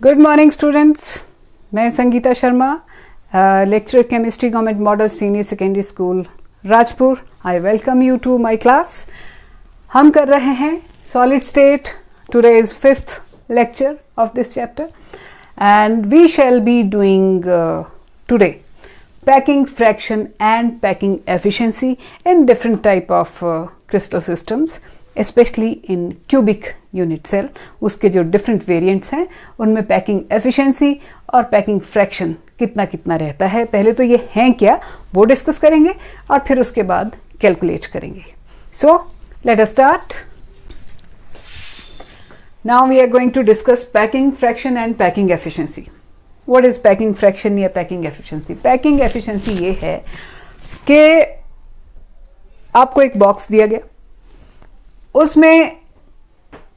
Good morning students, मैं Sangeeta Sharma, lecturer chemistry government model senior secondary school Rajpur. I welcome you to my class. हम कर रहे हैं solid state. Today is 5th lecture of this chapter and we shall be doing today packing fraction and packing efficiency in different type of crystal systems, especially in cubic unit cell। उसके जो different variants हैं उनमें packing efficiency और packing fraction कितना कितना रहता है। पहले तो ये हैं क्या वो डिस्कस करेंगे और फिर उसके बाद कैलकुलेट करेंगे। So let us start। Now we are going to discuss packing fraction and packing efficiency। What is packing fraction या packing efficiency? Packing efficiency ये है कि आपको एक बॉक्स दिया गया, उसमें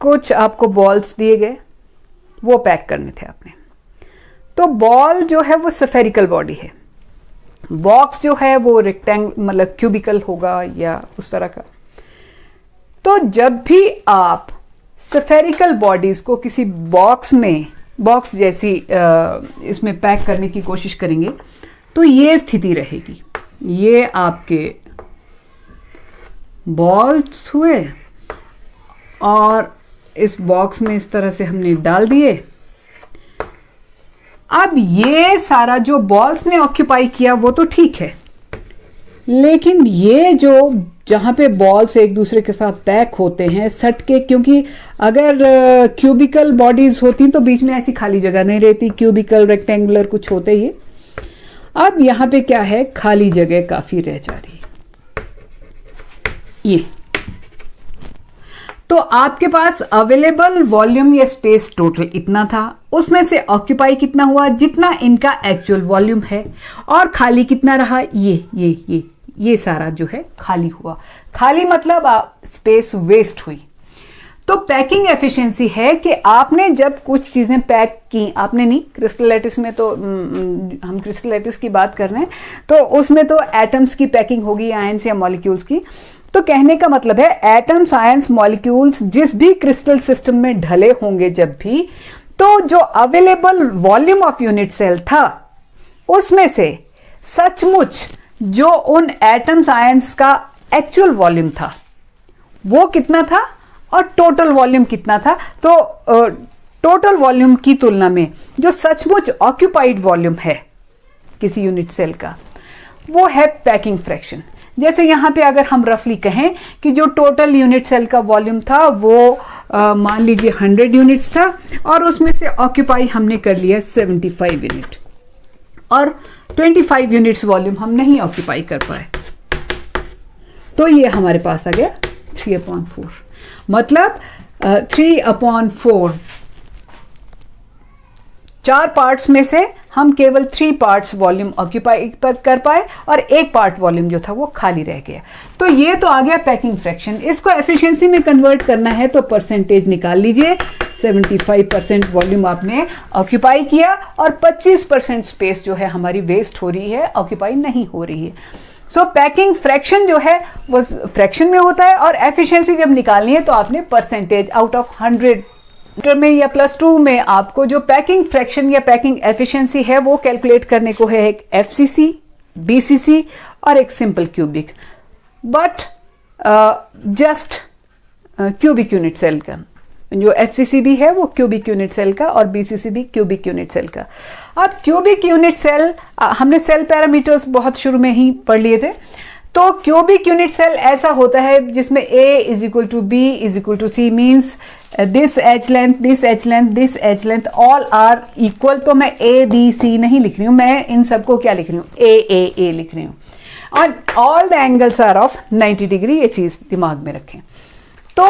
कुछ आपको बॉल्स दिए गए, वो पैक करने थे आपने। तो बॉल जो है वो स्फेरिकल बॉडी है, बॉक्स जो है वो रेक्टेंगल मतलब क्यूबिकल होगा या उस तरह का। तो जब भी आप स्फेरिकल बॉडीज को किसी बॉक्स में, बॉक्स जैसी इसमें पैक करने की कोशिश करेंगे तो ये स्थिति रहेगी। ये आपके बॉल्स हुए और इस बॉक्स में इस तरह से हमने डाल दिए। अब ये सारा जो बॉल्स ने ऑक्यूपाई किया वो तो ठीक है, लेकिन ये जो जहाँ पे बॉल्स एक दूसरे के साथ पैक होते हैं सट के, क्योंकि अगर क्यूबिकल बॉडीज होती तो बीच में ऐसी खाली जगह नहीं रहती, क्यूबिकल रेक्टेंगुलर कुछ होते ही। अब यहाँ पे क्या है, खाली जगह काफी रह जा रही है। ये तो आपके पास अवेलेबल वॉल्यूम या स्पेस टोटल इतना था, उसमें से ऑक्यूपाई कितना हुआ, जितना इनका एक्चुअल वॉल्यूम है, और खाली कितना रहा, ये सारा जो है खाली हुआ। खाली मतलब स्पेस वेस्ट हुई। तो पैकिंग एफिशिएंसी है कि आपने जब कुछ चीजें पैक की, आपने नहीं, क्रिस्टलाइटिस में तो हम क्रिस्टलाइटिस की बात कर रहे हैं, तो उसमें तो एटम्स की पैकिंग होगी, आयंस या मॉलिक्यूल्स की। तो कहने का मतलब है एटम्स, आयंस, मॉलिक्यूल्स जिस भी क्रिस्टल सिस्टम में ढले होंगे जब भी, तो जो available volume of unit cell था उसमें से सचमुच जो उन एटम्स आयंस का एक्चुअल वॉल्यूम था वो कितना था और टोटल वॉल्यूम कितना था। तो टोटल वॉल्यूम की तुलना में जो सचमुच ऑक्यूपाइड वॉल्यूम है किसी यूनिट सेल का वो है पैकिंग फ्रैक्शन। जैसे यहां पे अगर हम रफली कहें कि जो टोटल यूनिट सेल का वॉल्यूम था वो मान लीजिए 100 यूनिट्स था और उसमें से ऑक्यूपाई हमने कर लिया 75 यूनिट और 25 यूनिट्स वॉल्यूम हम नहीं ऑक्यूपाई कर पाए, तो ये हमारे पास आ गया 3/4। मतलब 3/4, 4 पार्ट्स में से हम केवल 3 पार्ट्स वॉल्यूम ऑक्यूपाई कर पाए और 1 पार्ट वॉल्यूम जो था वो खाली रह गया। तो ये तो आ गया पैकिंग फ्रैक्शन। इसको एफिशिएंसी में कन्वर्ट करना है तो परसेंटेज निकाल लीजिए। 75% वॉल्यूम आपने ऑक्यूपाई किया और 25% स्पेस जो है हमारी वेस्ट हो रही है, ऑक्यूपाई नहीं हो रही है। सो पैकिंग फ्रैक्शन जो है वो फ्रैक्शन में होता है और एफिशिएंसी जब निकालनी है तो आपने परसेंटेज आउट ऑफ 100 में या +2 में आपको जो पैकिंग फ्रैक्शन या पैकिंग एफिशिएंसी है वो कैलकुलेट करने को है एक FCC, BCC और एक simple cubic, but just cubic unit cell का। जो FCC भी है वो क्यूबिक यूनिट सेल का और BCC भी क्यूबिक यूनिट सेल का। अब क्यूबिक यूनिट सेल हमने सेल पैरामीटर्स बहुत शुरू में ही पढ़ लिए थे। तो क्यूबिक यूनिट सेल ऐसा होता है जिसमें A = B = C means this edge length, this edge length, this edge length all are equal. तो मैं ABC नहीं लिख रही हूं, मैं इन सबको क्या लिख रही हूं, A लिख रही हूं। और all the angles are of 90 degree, ये चीज दिमाग में रखें। तो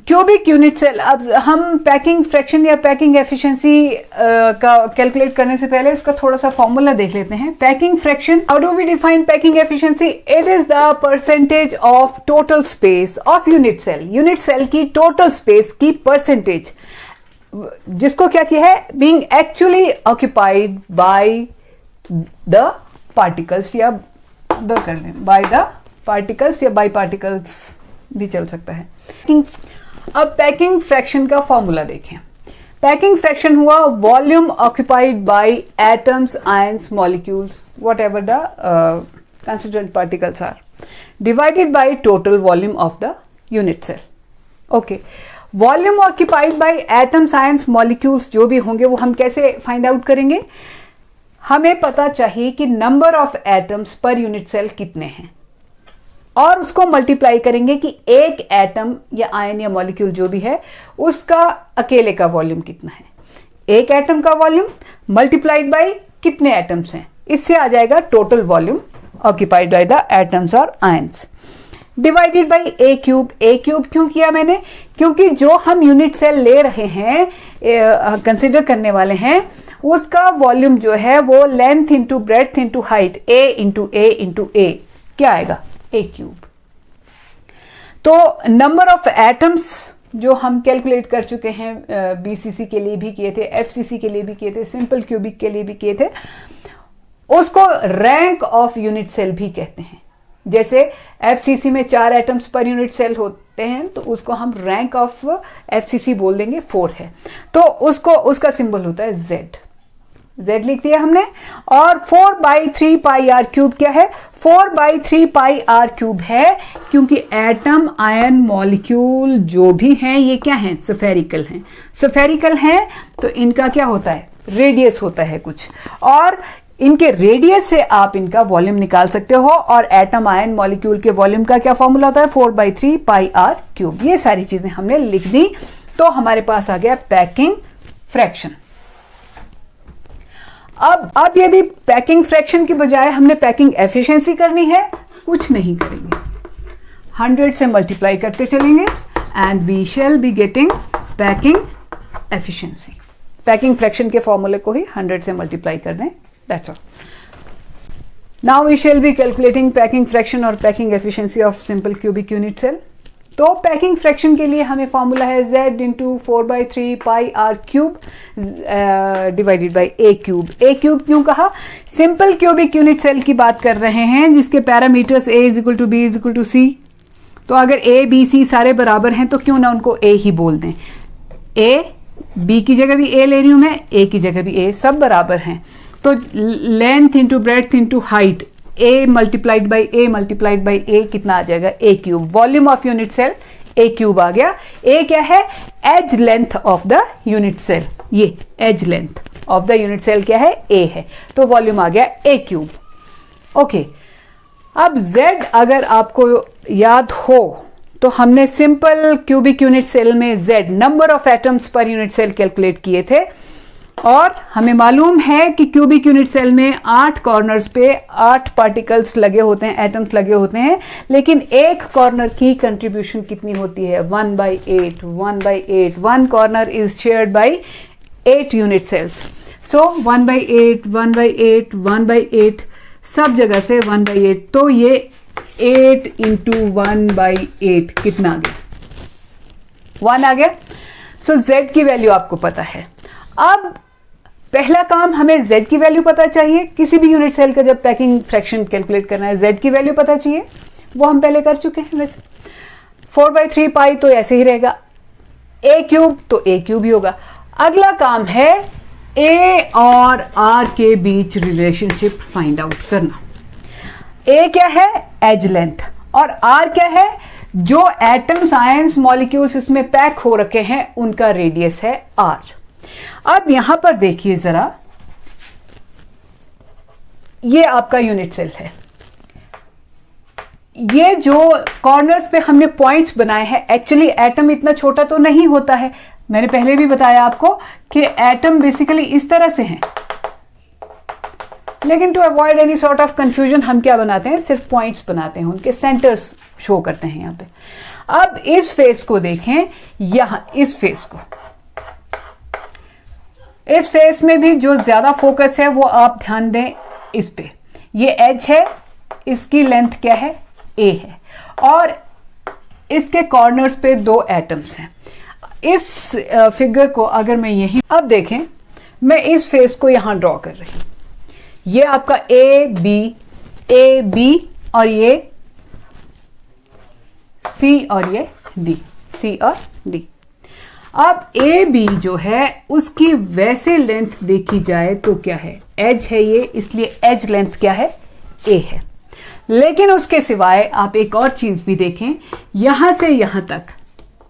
क्यूबिक यूनिट सेल, अब हम पैकिंग फ्रैक्शन या पैकिंग एफिशिएंसी का कैलकुलेट करने से पहले इसका थोड़ा सा फॉर्मूला देख लेते हैं। Packing fraction, how do we define packing efficiency? It is the percentage of total space of unit cell. Unit cell की टोटल स्पेस की परसेंटेज, जिसको क्या किया है, being actually occupied by the particles, or the कर लें by the particles or by particles भी चल सकता है। अब पैकिंग फ्रैक्शन का फॉर्मूला देखें। पैकिंग फ्रैक्शन हुआ volume occupied by atoms, ions, molecules, whatever the constituent particles are, divided by total volume of the unit cell. Okay, volume occupied by atoms, ions, molecules जो भी होंगे वो हम कैसे find out करेंगे? हमें पता चाहिए कि number of atoms per unit cell कितने हैं और उसको मल्टीप्लाई करेंगे कि एक एटम या आयन या मॉलिक्यूल जो भी है उसका अकेले का वॉल्यूम कितना है। एक एटम का वॉल्यूम मल्टीप्लाइड बाय कितने एटम्स हैं, इससे आ जाएगा total volume occupied by the atoms और ions, divided by A cube. A cube क्यों किया मैंने? क्योंकि जो हम यूनिट सेल ले रहे हैं, कंसिडर करने वाले हैं, उसका वॉल्यूम जो है वो length into breadth into height, A into A क्या आएगा? A cube. तो नंबर ऑफ एटम्स जो हम कैलकुलेट कर चुके हैं, बीसीसी के लिए भी किए थे, एफसीसी के लिए भी किए थे, सिंपल क्यूबिक के लिए भी किए थे, उसको रैंक ऑफ यूनिट सेल भी कहते हैं। जैसे एफसीसी में 4 एटम्स पर यूनिट सेल होते हैं तो उसको हम रैंक ऑफ एफसीसी बोल देंगे, 4 है, तो उसका सिंबल होता है जेड। Z लिख दिया हमने। और 4/3 पाई आर क्यूब क्या है? 4/3 पाई आर क्यूब है क्योंकि एटम, आयन, मॉलिक्यूल जो भी हैं ये क्या हैं? स्फेरिकल हैं। स्फेरिकल हैं तो इनका क्या होता है? रेडियस होता है कुछ, और इनके रेडियस से आप इनका वॉल्यूम निकाल सकते हो। और एटम, आयन, मॉलिक्यूल के वॉल्यूम का क्या फॉर्मूला होता है? 4/3 पाई आर क्यूब। ये सारी चीजें हमने लिख दी तो हमारे पास आ गया पैकिंग फ्रैक्शन। अब यदि पैकिंग फ्रैक्शन की बजाय हमने पैकिंग एफिशिएंसी करनी है, कुछ नहीं करेंगे, 100 से मल्टीप्लाई करते चलेंगे and we shall be getting packing efficiency. Packing fraction के फॉर्मूले को ही 100 से मल्टीप्लाई कर दें, that's all. Now we shall be calculating packing fraction और packing efficiency of simple cubic unit cell. तो पैकिंग फ्रैक्शन के लिए हमें फॉर्मूला है Z into 4/3 pi R cube divided by A cube. A cube क्यों कहा? सिंपल क्यूबिक यूनिट सेल की बात कर रहे हैं जिसके पैरामीटर्स A = B = C। तो अगर A, B, C सारे बराबर हैं तो क्यों ना उनको A ही बोल दें। A, B की जगह भी A ले रही हूं मैं, A की जगह भी A, सब बराबर हैं। तो length into breadth into height, A multiplied by A कितना आ जाएगा? A cube. Volume of unit cell A cube आ गया। A क्या है? Edge length of the unit cell. ये edge length of the unit cell क्या है? A है, तो वॉल्यूम आ गया A क्यूब। ओके, अब Z अगर आपको याद हो तो हमने सिंपल क्यूबिक यूनिट सेल में Z number of atoms per unit cell calculate किए थे और हमें मालूम है कि क्यूबिक यूनिट सेल में 8 कॉर्नर्स पे 8 पार्टिकल्स लगे होते हैं, एटम्स लगे होते हैं, लेकिन एक कॉर्नर की कंट्रीब्यूशन कितनी होती है? 1/8। 1/8 one corner is shared by 8 unit cells. So 1/8 1/8 1/8 सब जगह से 1/8, तो ये 8 × 1/8 कितना आ गया? 1 आ गया। सो Z की वैल्यू आपको पता है। अब पहला काम हमें Z की वैल्यू पता चाहिए। किसी भी यूनिट सेल का जब पैकिंग फ्रैक्शन कैलकुलेट करना है Z की वैल्यू पता चाहिए, वो हम पहले कर चुके हैं। वैसे 4/3 पाई तो ऐसे ही रहेगा, A क्यूब तो A क्यूब ही होगा। अगला काम है A और R के बीच रिलेशनशिप फाइंड आउट करना। A क्या है? एज लेंथ, और R क्या है? जो एटम्स, आयंस, मॉलिक्यूल्स इसमें पैक हो रखे हैं उनका रेडियस है R। अब यहां पर देखिए जरा, ये आपका यूनिट सेल है। ये जो कॉर्नर्स पे हमने पॉइंट्स बनाए हैं, एक्चुअली एटम इतना छोटा तो नहीं होता है। मैंने पहले भी बताया आपको कि एटम बेसिकली इस तरह से हैं, लेकिन to avoid any sort of confusion हम क्या बनाते हैं? सिर्फ पॉइंट्स बनाते हैं, उनके सेंटर्स शो करते हैं यहां पे। अब इस फेस को देखें, यहां इस फेस को, इस फेस में भी जो ज्यादा फोकस है वो आप ध्यान दें इस पे। ये एज है, इसकी लेंथ क्या है? A है, और इसके कॉर्नर्स पे 2 एटम्स हैं। इस फिगर को अगर मैं यही, अब देखें मैं इस फेस को यहां ड्रॉ कर रही हूं। ये आपका A B और ये C और ये D, C और डी। अब ए बी जो है उसकी वैसे लेंथ देखी जाए तो क्या है, एज है ये, इसलिए एज लेंथ क्या है, ए है। लेकिन उसके सिवाय आप एक और चीज भी देखें, यहां से यहां तक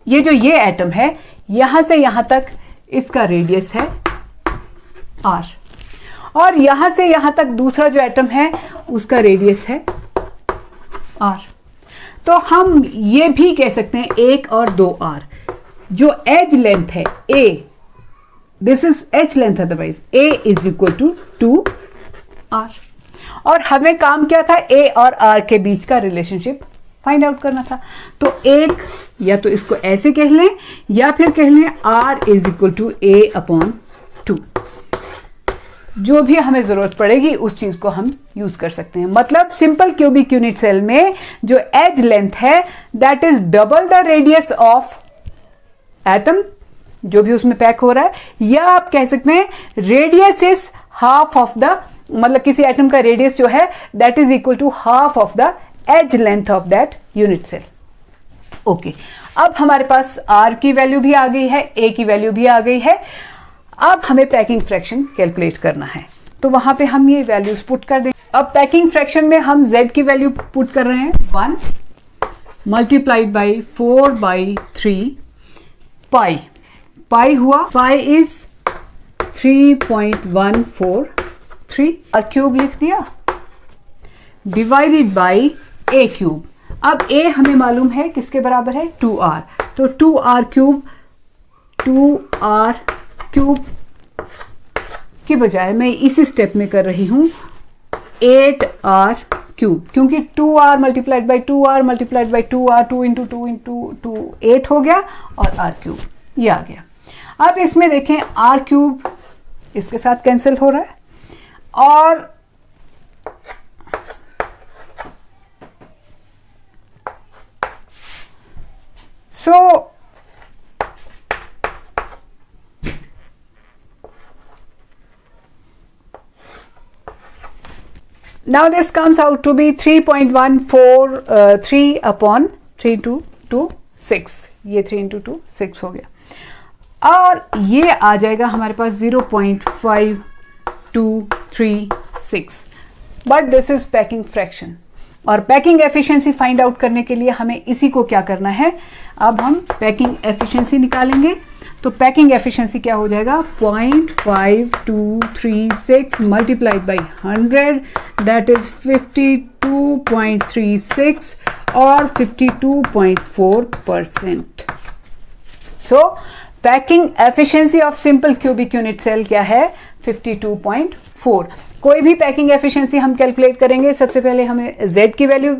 ये जो ये एटम है, यहां से यहां तक इसका रेडियस है आर, और यहां से यहां तक दूसरा जो एटम है उसका रेडियस है आर। तो हम ये भी कह सकते हैं 1 और 2r, जो एज लेंथ है a, this is edge length, otherwise a is equal to 2r। और हमें काम क्या था, a और r के बीच का रिलेशनशिप फाइंड आउट करना था। तो एक, या तो इसको ऐसे कह लें या फिर कह लें r is equal to a upon 2। जो भी हमें जरूरत पड़ेगी उस चीज को हम यूज कर सकते हैं। मतलब सिंपल क्यूबिक यूनिट सेल में जो एज लेंथ है that is double the radius of atom जो भी उसमें पैक हो रहा है, या आप कह सकते हैं radius is half of the, मतलब किसी एटम का रेडियस जो है that is equal to half of the edge length of that unit cell. Okay, अब हमारे पास r की वैल्यू भी आ गई है, a की वैल्यू भी आ गई है। अब हमें पैकिंग फ्रैक्शन कैलकुलेट करना है, तो वहां पे हम ये वैल्यूज पुट कर दें। अब पैकिंग फ्रैक्शन में हम z की वैल्यू पुट कर रहे हैं 1 मल्टीप्लाइड बाई 4/3 पाई, पाई हुआ, पाई इज 3.143, और क्यूब लिख दिया, डिवाइडेड बाई a क्यूब। अब a हमें मालूम है किसके बराबर है, 2r, तो 2r क्यूब, 2r क्यूब के बजाय मैं इसी स्टेप में कर रही हूं 8r क्यूब, क्योंकि 2r multiplied by 2r multiplied by 2r, 2 into 2 into 2 8 हो गया, और r क्यूब ये आ गया। अब इसमें देखें r क्यूब इसके साथ कैंसिल हो रहा है, और सो now this comes out to be 3.143 upon 3 into 2 6, ये 3 into 2 6 हो गया, और ये आ जाएगा हमारे पास 0.5236, but this is packing fraction. और पैकिंग एफिशिएंसी फाइंड आउट करने के लिए हमें इसी को क्या करना है, अब हम पैकिंग एफिशिएंसी निकालेंगे। तो पैकिंग एफिशिएंसी क्या हो जाएगा, 0.5236 मल्टीप्लाइड बाई 100 दैट इज 52.36 और 52.4%। So packing efficiency of simple cubic unit cell क्या है, 52.4। कोई भी पैकिंग एफिशिएंसी हम कैलकुलेट करेंगे, सबसे पहले हमें z की वैल्यू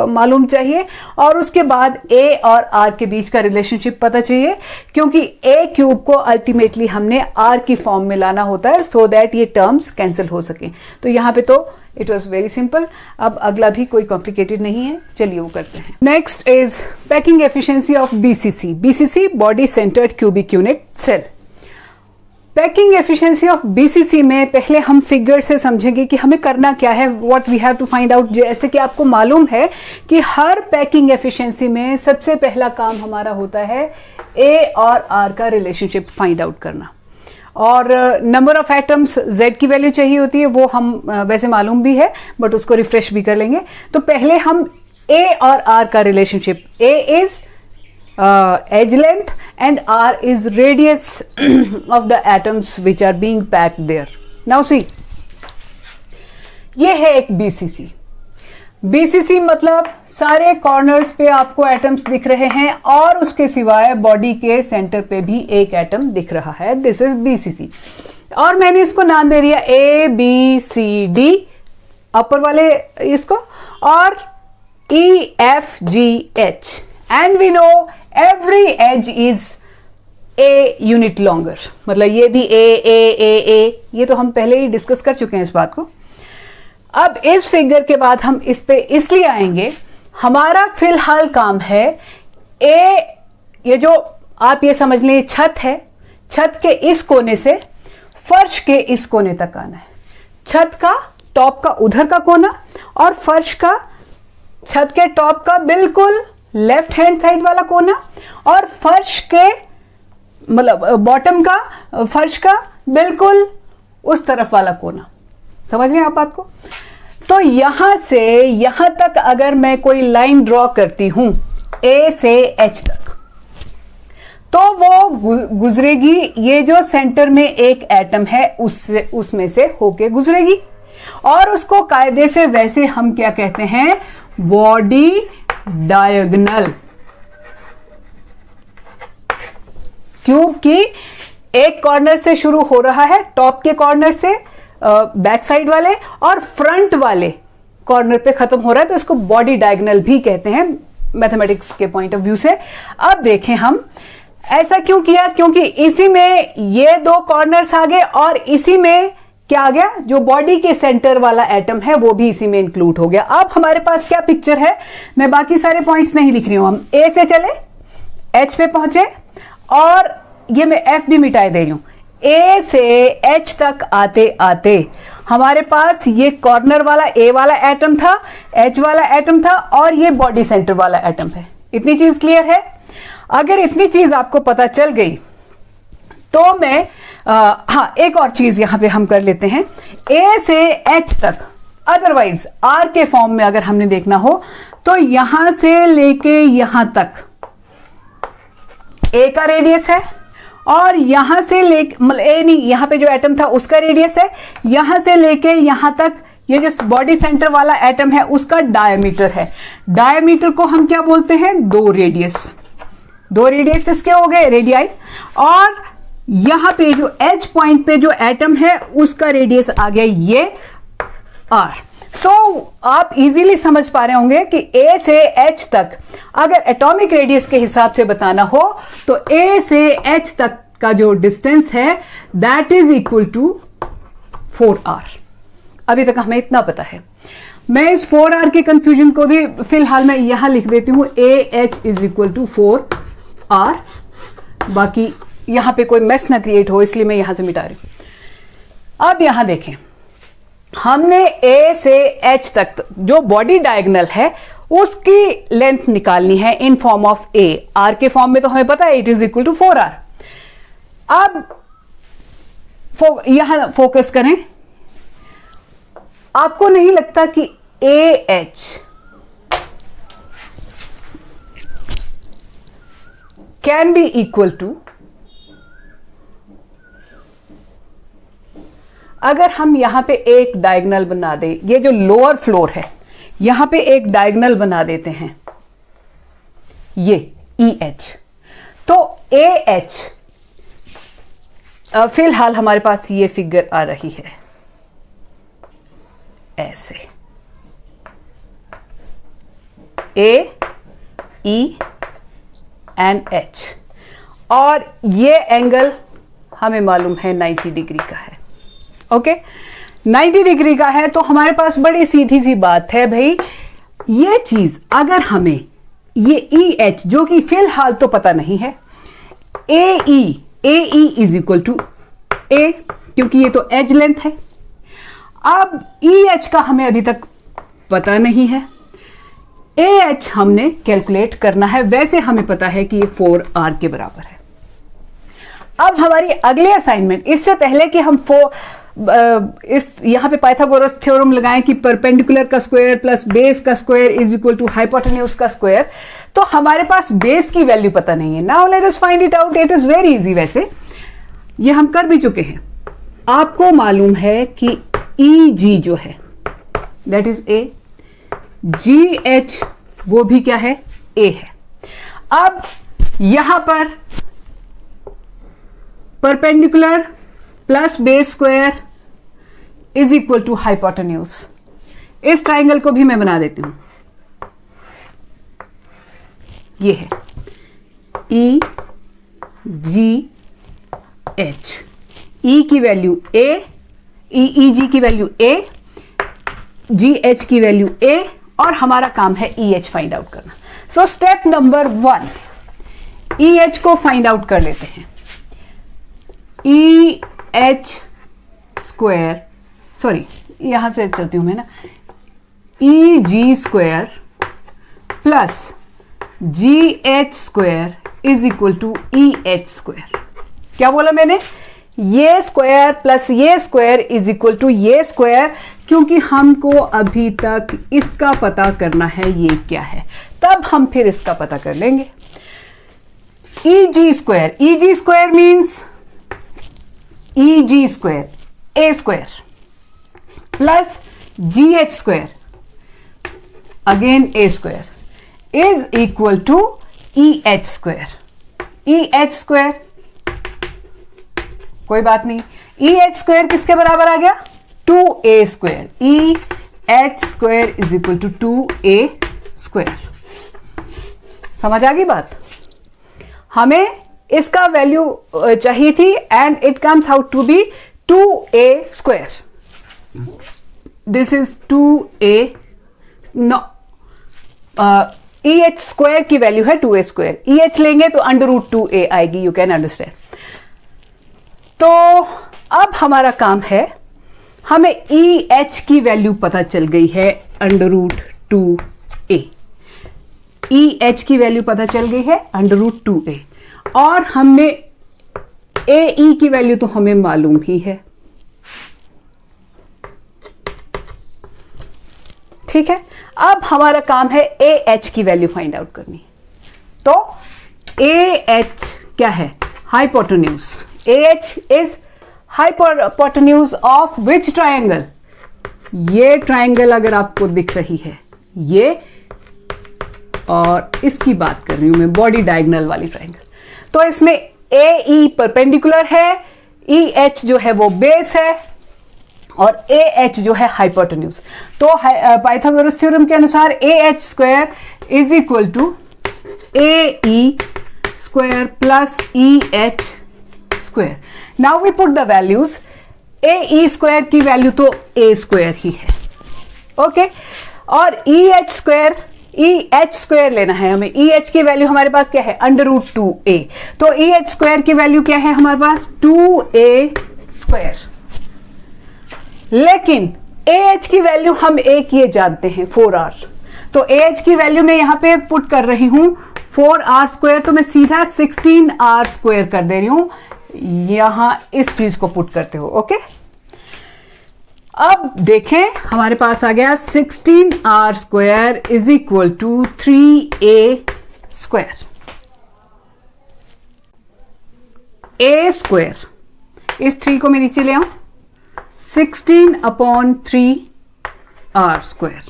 मालूम चाहिए, और उसके बाद a और r के बीच का रिलेशनशिप पता चाहिए, क्योंकि a क्यूब को अल्टीमेटली हमने r की फॉर्म में लाना होता है सो दैट ये टर्म्स कैंसिल हो सके। तो यहाँ पे तो इट वॉज वेरी सिंपल। अब अगला भी कोई कॉम्प्लिकेटेड नहीं है, चलिए वो करते हैं। Next is packing efficiency of BCC, BCC body centred cubic unit cell. Packing efficiency of BCC में पहले हम फिगर से समझेंगे कि हमें करना क्या है, what we have to find out. जैसे कि आपको मालूम है कि हर पैकिंग एफिशिएंसी में सबसे पहला काम हमारा होता है A और R का रिलेशनशिप फाइंड आउट करना, और नंबर ऑफ एटम्स Z की वैल्यू चाहिए होती है, वो हम वैसे मालूम भी है बट उसको रिफ्रेश भी कर लेंगे। तो पहले हम A और R का relationship, A is edge length and r is radius of the atoms which are being packed there. Now see, ये है एक BCC। BCC मतलब सारे कॉर्नर्स पे आपको एटम्स दिख रहे हैं, और उसके सिवाय बॉडी के सेंटर पे भी एक एटम दिख रहा है, दिस इज BCC। और मैंने इसको नाम दे दिया ABCD अपर वाले इसको, और EFGH, and we know every edge is a unit longer, मतलब ये भी A, ये तो हम पहले ही डिस्कस कर चुके हैं इस बात को। अब इस फिगर के बाद हम इस पे इसलिए आएंगे, हमारा फिलहाल काम है A, ये जो आप ये समझ लें छत है, छत के इस कोने से फर्श के इस कोने तक आना है। छत का टॉप का उधर का कोना, और फर्श का छत के टॉप का बिल्कुल लेफ्ट हैंड साइड वाला कोना और फर्श के मतलब बॉटम का, फर्श का बिल्कुल उस तरफ वाला कोना। समझ रहे हैं आप बात को? तो यहां से यहां तक अगर मैं कोई लाइन ड्रॉ करती हूं ए से एच तक, तो वो गुजरेगी, ये जो सेंटर में एक एटम है उससे, उसमें से होके गुजरेगी और उसको कायदे से वैसे हम क्या कहते हैं, बॉडी डायगोनल। क्योंकि एक कॉर्नर से शुरू हो रहा है, टॉप के कॉर्नर से बैक साइड वाले, और फ्रंट वाले कॉर्नर पे खत्म हो रहा है, तो इसको बॉडी डायगोनल भी कहते हैं मैथमेटिक्स के पॉइंट ऑफ व्यू से। अब देखें हम ऐसा क्यों किया, क्योंकि इसी में ये दो कॉर्नर्स आ गए और इसी में क्या आ गया, जो बॉडी के सेंटर वाला एटम है वो भी इसी में इंक्लूड हो गया। अब हमारे पास क्या पिक्चर है, मैं बाकी सारे पॉइंट्स नहीं लिख रही हूं, हम ए से चले, एच पे पहुंचे और ये मैं एफ भी मिटाए दे रही हूं। ए से एच तक आते आते हमारे पास ये कॉर्नर वाला ए वाला एटम था, एच वाला एटम था और ये बॉडी सेंटर वाला एटम है। इतनी चीज क्लियर है? अगर इतनी चीज आपको पता चल गई तो मैं हाँ, एक और चीज यहां पे हम कर लेते हैं, ए से एच तक, अदरवाइज आर के फॉर्म में अगर हमने देखना हो तो यहां से लेके यहां तक ए का रेडियस है और यहां से लेके, मतलब ए नहीं, यहां पे जो एटम था उसका रेडियस है, यहां से लेके यहां तक ये जो बॉडी सेंटर वाला एटम है उसका डायमीटर है। डायमीटर को हम क्या बोलते हैं, दो रेडियस। दो रेडियस इसके हो गए, रेडियाई, और यहां पे जो एच पॉइंट पे जो एटम है उसका रेडियस आ गया ये आर। सो आप इजीली समझ पा रहे होंगे कि ए से एच तक अगर एटॉमिक रेडियस के हिसाब से बताना हो तो ए से एच तक का जो डिस्टेंस है that is equal to 4r। अभी तक हमें इतना पता है। मैं इस 4r के कंफ्यूजन को भी फिलहाल मैं यहां लिख देती हूं, A H is equal to 4r, बाकी यहां पे कोई मेस ना क्रिएट हो इसलिए मैं यहां से मिटा रही हूं। अब यहां देखें, हमने ए से एच तक जो बॉडी डायगोनल है उसकी लेंथ निकालनी है in form of A. R के फॉर्म में तो हमें पता है it is equal to 4r। अब यहां फोकस करें, आपको नहीं लगता कि A H can be equal to, अगर हम यहां पे एक डायगोनल बना दें, ये जो लोअर फ्लोर है यहां पे एक डायगोनल बना देते हैं, ये ई एच, तो ए एच, फिलहाल हमारे पास ये फिगर आ रही है ऐसे, ए ई एंड एच, और ये एंगल हमें मालूम है 90 डिग्री का है। ओके, 90 डिग्री का है, तो हमारे पास बड़ी सीधी सी बात है भाई, ये चीज अगर हमें ये ई एच जो कि फिलहाल तो पता नहीं है, ए ई इज इक्वल टू ए, क्योंकि ये तो एज लेंथ है। अब ई एच का हमें अभी तक पता नहीं है, ए एच हमने कैलकुलेट करना है। वैसे हमें पता है कि ये 4r के बराबर है। अब हमारी अगली असाइनमेंट, इससे पहले कि हम इस यहां पे पाइथागोरस थ्योरम लगाएं कि परपेंडिकुलर का स्क्वायर प्लस बेस का square is equal to hypotenuse का स्क्वायर, तो हमारे पास बेस की वैल्यू पता नहीं है। Now let us find it out, it is very easy. वैसे ये हम कर भी चुके हैं। आपको मालूम है कि ई जी जो है that is A, G H वो भी क्या है, ए है। अब यहां पर perpendicular plus base square is equal to hypotenuse. इस ट्राइंगल को भी मैं बना देती हूं, ये है ई जी एच, ई की वैल्यू ए, ई जी की वैल्यू ए, जी एच की वैल्यू ए, और हमारा काम है ई एच फाइंड आउट करना। So step number 1, E H को फाइंड आउट कर लेते हैं। ई एच स्क्वायर, सॉरी यहां से चलती हूं मैं ना, E G square plus GH² is equal to EH²। क्या बोला मैंने? ये स्क्वायर प्लस ये स्क्वायर इज इक्वल टू ये स्क्वायर, क्योंकि हमको अभी तक इसका पता करना है ये क्या है, तब हम फिर इसका पता कर लेंगे। EG² means EG² A² plus GH² again A² is equal to EH²। EH² कोई बात नहीं, EH² किसके बराबर आ गया? 2A²। EH² is equal to 2A²। समझ आ गई बात? हमें इसका वैल्यू चाहिए थी and it comes out to be 2A²। This is 2A। No, EH² की वैल्यू है 2A²। EH लेंगे तो √2A आएगी, यू कैन अंडरस्टैंड। तो अब हमारा काम है, हमें EH की वैल्यू पता चल गई है √2A। EH की वैल्यू पता चल गई है √2A, और हमने AE की वैल्यू तो हमें मालूम ही है। ठीक है, अब हमारा काम है AH की वैल्यू फाइंड आउट करनी। तो AH क्या है? Hypotenuse. AH is hypotenuse of which triangle? ये ट्रायंगल अगर आपको दिख रही है, ये, और इसकी बात कर रही हूं मैं, बॉडी डायगोनल वाली ट्रायंगल, तो इसमें AE परपेंडिकुलर है, EH जो है वो बेस है, और AH जो है हाइपोटेन्यूज। तो पाइथागोरस थ्योरम के अनुसार AH² is equal to AE² plus EH²। Now we put the values. AE² की वैल्यू तो A² ही है, ओके, और EH² लेना है हमें। EH की वैल्यू हमारे पास क्या है? √2A। तो EH² की वैल्यू क्या है हमारे पास? 2A²। लेकिन AH की वैल्यू हम एक ये जानते हैं, 4R। तो AH की वैल्यू मैं यहां पे पुट कर रही हूं 4R², तो मैं सीधा 16R² कर दे रही हूं, यहां इस चीज को पुट करते हो, ओके। अब देखें, हमारे पास आ गया 16R² is equal to 3A²। A², इस 3 को मैं नीचे ले आऊं, 16/3R²,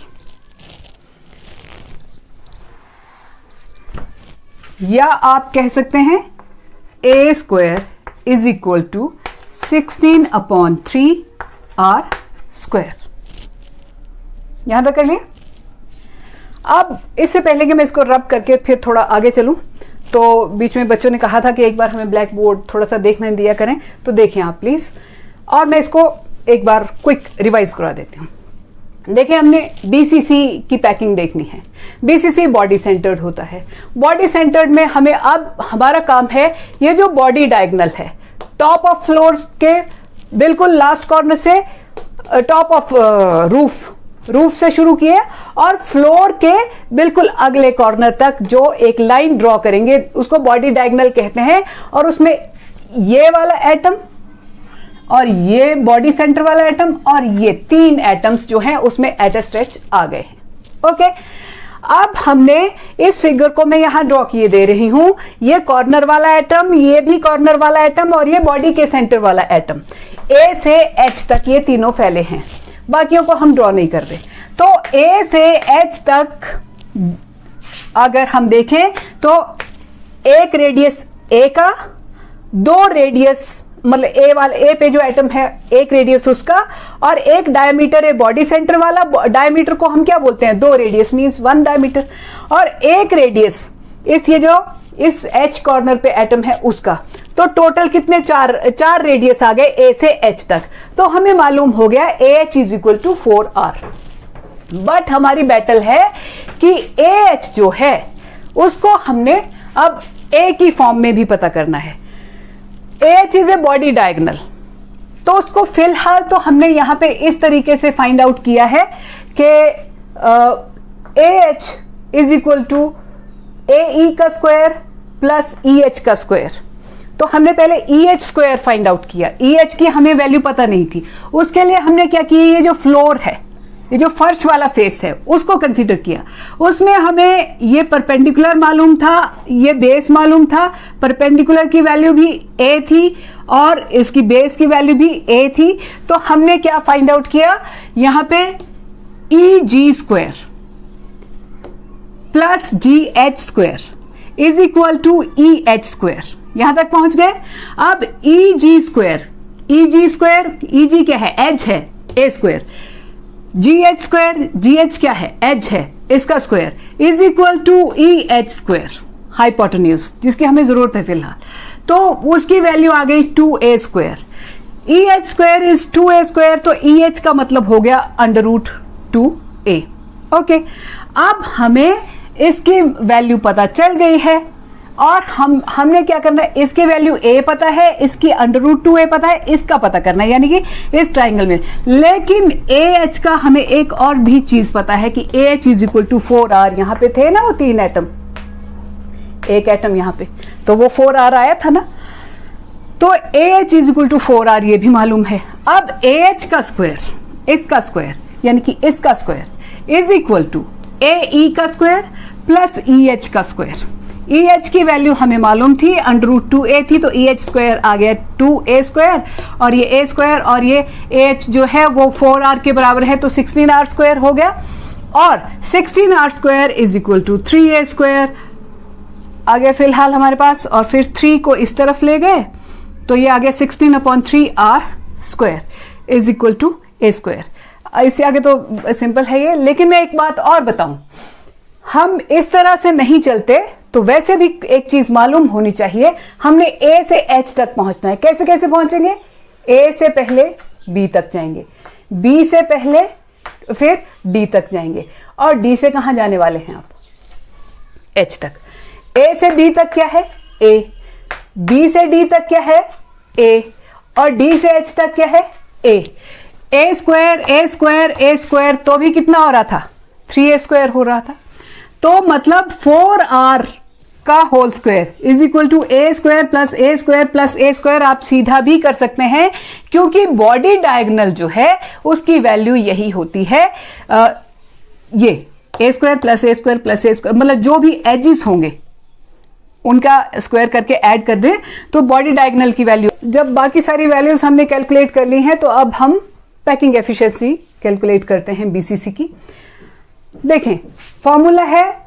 या आप कह सकते हैं A² is equal to 16/3R²। यहां तक कर लिया। अब इससे पहले कि मैं इसको रब करके फिर थोड़ा आगे चलूं, तो बीच में बच्चों ने कहा था कि एक बार हमें ब्लैक बोर्ड थोड़ा सा देखने दिया करें, तो देखें आप प्लीज, और मैं इसको एक बार क्विक रिवाइज करा देती हूँ। देखिए, हमने BCC की पैकिंग देखनी है। BCC बॉडी सेंटर्ड होता है। बॉडी सेंटर्ड में हमें अब हमारा काम है, ये जो बॉडी डायगोनल है, टॉप ऑफ फ्लोर के बिल्कुल लास्ट कॉर्नर से टॉप ऑफ रूफ से शुरू किए और फ्लोर के बिल्कुल अगले कॉर्नर तक जो एक लाइन ड्रॉ करेंगे उसको बॉडी डायगोनल कहते हैं, और उसमें ये वाला एटम और ये बॉडी सेंटर वाला एटम और ये 3 एटम्स जो हैं उसमें एट अ स्ट्रेच आ गए हैं, ओके। अब हमने इस फिगर को मैं यहां ड्रॉ किए दे रही हूं, ये कॉर्नर वाला एटम, ये भी कॉर्नर वाला एटम और ये बॉडी के सेंटर वाला एटम, A से H तक ये तीनों फैले हैं, बाकियों को हम ड्रॉ नहीं कर रहे। तो A से H तक अगर हम देखें तो एक रेडियस A का, 2 रेडियस, मतलब A पे जो एटम है एक रेडियस उसका, और एक डायमीटर है बॉडी सेंटर वाला। डायमीटर को हम क्या बोलते हैं? 2 रेडियस मींस 1 डायमीटर, और एक रेडियस ये जो इस H कॉर्नर पे एटम है उसका। तो टोटल कितने? 4 रेडियस आ गए A से H तक। तो हमें मालूम हो गया AH is equal to 4R। But हमारी बैटल है कि AH जो है उसको हमने अब A की फॉर्म में भी पता करना है। AH is a body diagonal, तो उसको फिलहाल तो हमने यहां पे इस तरीके से फाइंड आउट किया है कि AH is equal to AE का स्क्वायर प्लस EH का स्क्वायर। तो हमने पहले EH स्क्वायर फाइंड आउट किया, EH की हमें वैल्यू पता नहीं थी। उसके लिए हमने क्या किया, ये जो फ्लोर है, ये जो फर्श वाला फेस है, उसको कंसीडर किया। उसमें हमें ये परपेंडिकुलर मालूम था, ये बेस मालूम था। परपेंडिकुलर की वैल्यू भी A थी और इसकी बेस की वैल्यू भी A थी। तो हमने क्या फाइंड आउट किया, यहां पे EG square plus GH square is equal to EH square. यहां तक पहुंच गए। अब EG स्क्वायर, EG क्या है, एज है, A square. GH square, GH क्या है, एज है, इसका square is equal to EH square, hypotenuse, जिसकी हमें जरूरत है फिलहाल। तो उसकी वैल्यू आ गई 2A square. EH square is 2A square, तो EH का मतलब हो गया √2A। ओके, अब हमें इसकी वैल्यू पता चल गई है और हमने क्या करना है, इसकी वैल्यू A पता है, इसकी √2A पता है, इसका पता करना है, यानी कि इस ट्राइंगल में। लेकिन AH का हमें एक और भी चीज पता है कि AH is equal to 4R। यहां पे थे ना वो 3 एटम, एक एटम यहां पे, तो वो 4R आया था ना। तो AH is equal to 4R ये भी मालूम है। अब AH का स्क्वायर, इसका स्क्वायर यानी कि इसका square is equal to AE का स्क्वायर प्लस EH का स्क्वायर। EH की वैल्यू हमें मालूम थी, √2A थी, तो EH स्क्वायर आ गया 2A स्क्वायर, और ये A स्क्वायर और ये AH जो है वो 4R के बराबर है, तो 16R स्क्वायर हो गया। और 16R square is equal to 3A square आ गया फिलहाल हमारे पास। और फिर 3 को इस तरफ ले गए तो ये आ गया 16/3R square is equal to A square. इससे आगे तो सिंपल है ये। लेकिन मैं एक बात और बताऊं, हम इस तरह से नहीं चलते, तो वैसे भी एक चीज मालूम होनी चाहिए, हमने A से H तक पहुंचना है। कैसे कैसे पहुंचेंगे, A से पहले B तक जाएंगे, B से पहले फिर D तक जाएंगे, और D से कहां जाने वाले हैं आप, H तक। A से B तक क्या है, A, B से D तक क्या है, A, और D से H तक क्या है, A। A स्क्वायर तो भी कितना हो रहा था, 3A स्क्वायर हो रहा था। तो मतलब 4R का whole square is equal to A square plus A square plus A square. आप सीधा भी कर सकते हैं, क्योंकि बॉडी डायगोनल जो है उसकी वैल्यू यही होती है, ये A square plus A square plus A square, मतलब जो भी एजेस होंगे उनका स्क्वायर करके ऐड कर दें तो बॉडी डायगोनल की वैल्यू। जब बाकी सारी वैल्यूज हमने कैलकुलेट कर ली हैं, तो अब हम पैकिंग एफिशिएंसी कैलकुलेट करते हैं BCC की। देखें, फॉर्मूला है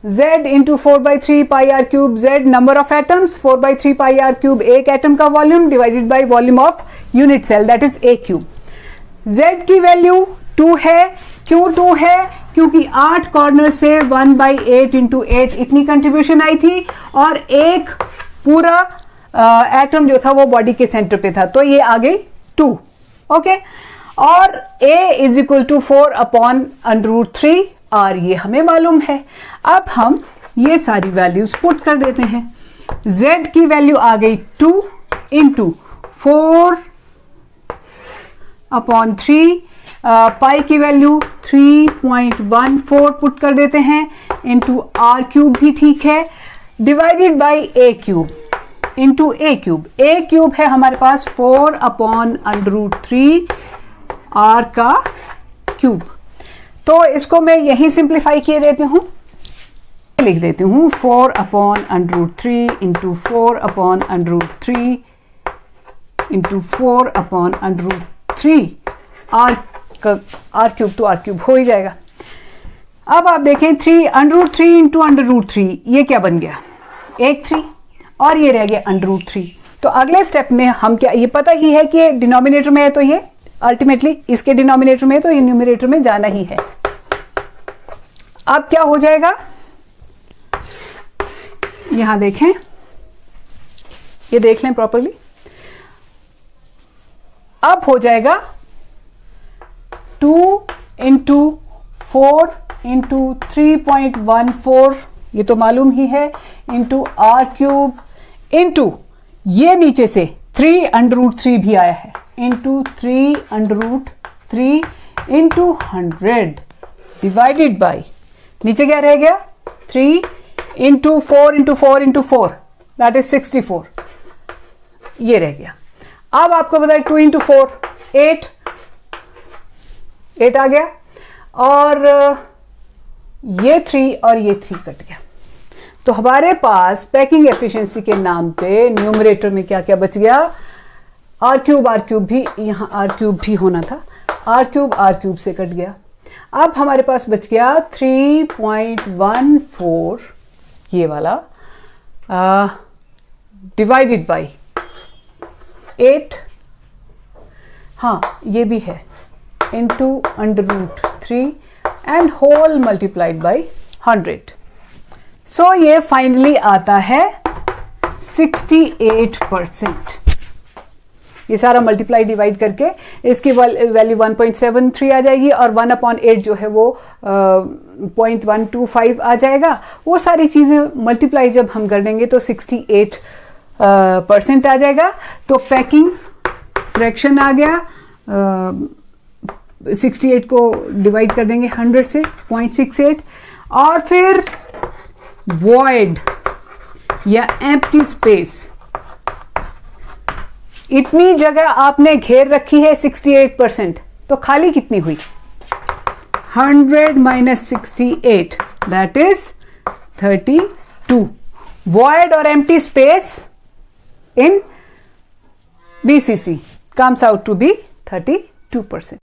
Z into 4/3 πr3, Z number of atoms, 4/3 πr3 एक एटम का volume divided by volume of unit cell, that is A3। Z की वैल्यू 2 है। क्यों 2 है, क्योंकि 8 कॉर्नर से 1/8 इंटू 8 इतनी कंट्रीब्यूशन आई थी, और एक पूरा एटम जो था वो बॉडी के सेंटर पे था, तो ये आ गई 2। ओके, और A is equal to 4/√3R, ये हमें मालूम है। अब हम ये सारी वैल्यूज पुट कर देते हैं। Z की वैल्यू आ गई 2 इंटू 4/3, पाई की वैल्यू 3.14 पुट कर देते हैं, इंटू R³ भी ठीक है, divided by A³ into A³। A³ है हमारे पास 4/√3R का क्यूब। तो इसको मैं यहीं सिंप्लीफाई किए देती हूं, लिख देती हूं 4/√3 इंटू 4/√3 इंटू 4/√3 R³ तो R³ हो ही जाएगा। अब आप देखें 3/√3 इंटू √3, ये क्या बन गया, एक 3, और ये रह गया √3। तो अगले स्टेप में हम क्या, ये पता ही है कि डिनोमिनेटर में है, तो ये अल्टीमेटली इसके डिनोमिनेटर में, तो ये न्यूमरेटर में जाना ही है। अब क्या हो जाएगा, यहां देखें, ये देख लें प्रॉपर्ली। अब हो जाएगा 2 इंटू 4 इंटू 3.14, ये तो मालूम ही है, इंटू R³ इंटू ये नीचे से 3/√3 भी आया है, इंटू 3/√3 इंटू 100 डिवाइडेड बाई नीचे क्या रह गया 3 into 4 into 4 into 4 that is 64, ये रह गया। अब आपको बताए 2 इंटू 4 8 आ गया, और ये 3 और ये 3 कट गया। तो हमारे पास पैकिंग एफिशिएंसी के नाम पे न्यूमरेटर में क्या क्या बच गया, आर क्यूब भी, यहाँ आर क्यूब भी होना था, आर क्यूब से कट गया। अब हमारे पास बच गया 3.14 ये वाला डिवाइडेड बाई 8, हाँ ये भी है, into √3 and whole multiplied by 100। So ये फाइनली आता है 68%। ये सारा मल्टीप्लाई डिवाइड करके इसकी वैल्यू 1.73 आ जाएगी, और 1/8 जो है वो 0.125 आ जाएगा। वो सारी चीज़ें मल्टीप्लाई जब हम कर देंगे तो 68% आ जाएगा। तो पैकिंग फ्रैक्शन आ गया, 68 को डिवाइड कर देंगे 100 से 0.68, और फिर वॉइड या एम्प्टी स्पेस, इतनी जगह आपने घेर रखी है 68%, तो खाली कितनी हुई 100 माइनस 68 दैट इज 32। वॉइड और empty space in BCC comes out to be 32%.